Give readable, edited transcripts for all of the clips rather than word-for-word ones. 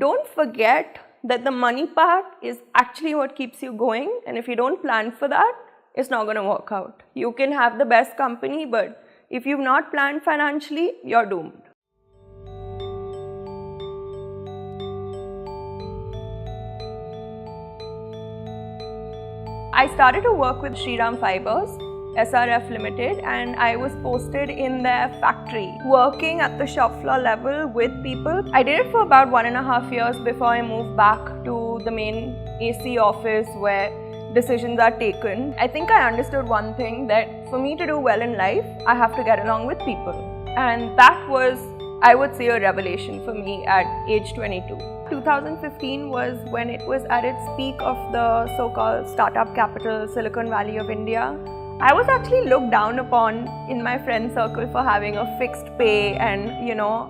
don't forget that the money part is actually what keeps you going, and if you don't plan for that, it's not going to work out. You can have the best company, but if you've not planned financially, you're doomed. I started to work with Shriram Fibers, SRF Limited, and I was posted in their factory, working at the shop floor level with people. I did it for about 1.5 years before I moved back to the main AC office where decisions are taken. I think I understood one thing, that for me to do well in life, I have to get along with people. And that was, I would say, a revelation for me at age 22. 2015 was when it was at its peak of the so-called startup capital, Silicon Valley of India. I was actually looked down upon in my friend circle for having a fixed pay and,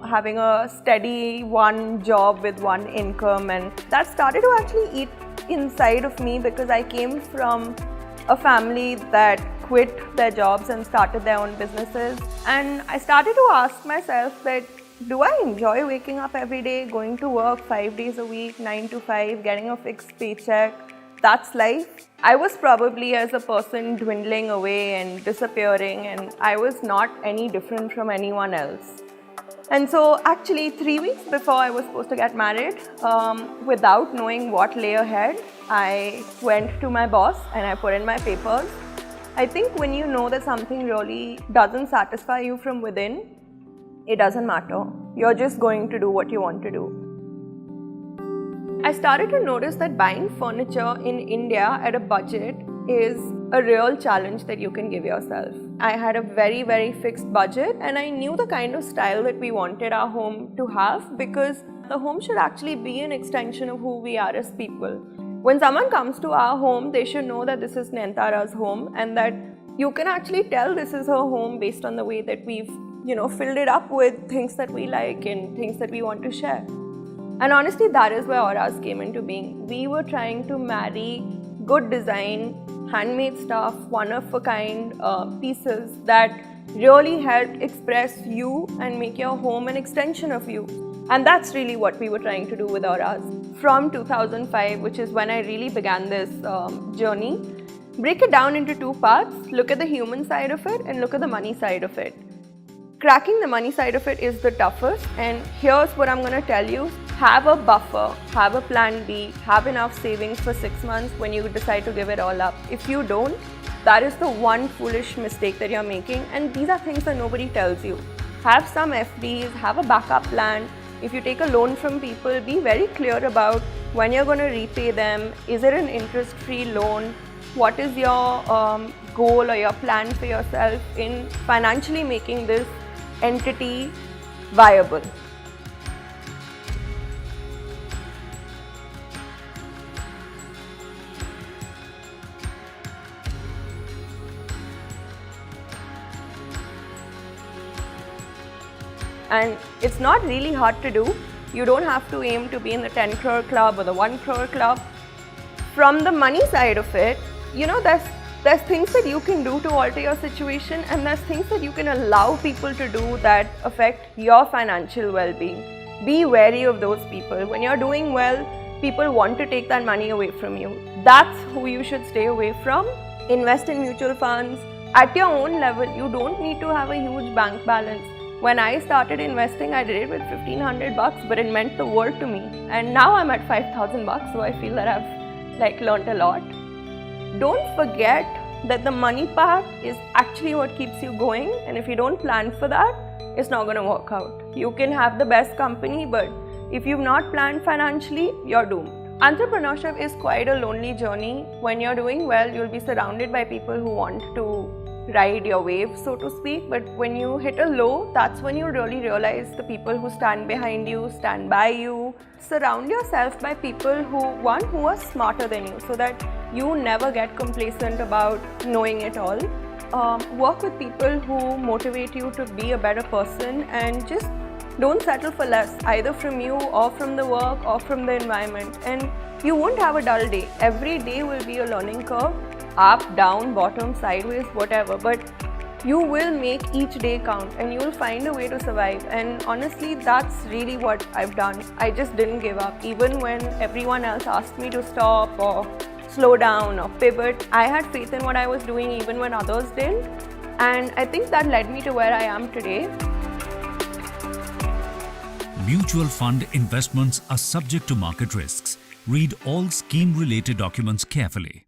having a steady one job with one income, and that started to actually eat inside of me because I came from a family that quit their jobs and started their own businesses. And I started to ask myself that, do I enjoy waking up every day, going to work 5 days a week, 9 to 5, getting a fixed paycheck? That's life. I was probably, as a person, dwindling away and disappearing, and I was not any different from anyone else. And so actually 3 weeks before I was supposed to get married, without knowing what lay ahead, I went to my boss and I put in my papers. I think when you know that something really doesn't satisfy you from within, it doesn't matter. You're just going to do what you want to do. I started to notice that buying furniture in India at a budget is a real challenge that you can give yourself. I had a very, very fixed budget, and I knew the kind of style that we wanted our home to have, because the home should actually be an extension of who we are as people. When someone comes to our home, they should know that this is Nayanthara's home, and that you can actually tell this is her home based on the way that we've filled it up with things that we like and things that we want to share. And honestly, that is where Auras came into being. We were trying to marry good design, handmade stuff, one-of-a-kind pieces that really helped express you and make your home an extension of you. And that's really what we were trying to do with Auras. From 2005, which is when I really began this journey, break it down into 2 parts. Look at the human side of it and look at the money side of it. Cracking the money side of it is the toughest, and here's what I'm going to tell you. Have a buffer, have a plan B, have enough savings for 6 months when you decide to give it all up. If you don't, that is the one foolish mistake that you're making, and these are things that nobody tells you. Have some FDs, have a backup plan. If you take a loan from people, be very clear about when you're going to repay them. Is it an interest-free loan? What is your goal or your plan for yourself in financially making this entity viable? And it's not really hard to do. You don't have to aim to be in the 10 crore club or the 1 crore club. From the money side of it, there's things that you can do to alter your situation, and there's things that you can allow people to do that affect your financial well-being. Be wary of those people. When you're doing well, people want to take that money away from you. That's who you should stay away from. Invest in mutual funds. At your own level, you don't need to have a huge bank balance. When I started investing, I did it with $1,500, but it meant the world to me. And now I'm at $5,000, so I feel that I've learned a lot. Don't forget that the money part is actually what keeps you going, and if you don't plan for that, it's not going to work out. You can have the best company, but if you've not planned financially, you're doomed. Entrepreneurship is quite a lonely journey. When you're doing well, you'll be surrounded by people who want to ride your wave, so to speak, but when you hit a low, that's when you really realize the people who stand behind you, stand by you. Surround yourself by people who are smarter than you, so that you never get complacent about knowing it all. Work with people who motivate you to be a better person, and just don't settle for less, either from you or from the work or from the environment. And you won't have a dull day. Every day will be a learning curve. Up, down, bottom, sideways, whatever, but You will make each day count and you'll find a way to survive. And honestly, that's really what I've done. I just didn't give up. Even when everyone else asked me to stop or slow down or pivot, I had faith in what I was doing even when others didn't. And I think that led me to where I am today. Mutual fund investments are subject to market risks. Read all scheme-related documents carefully.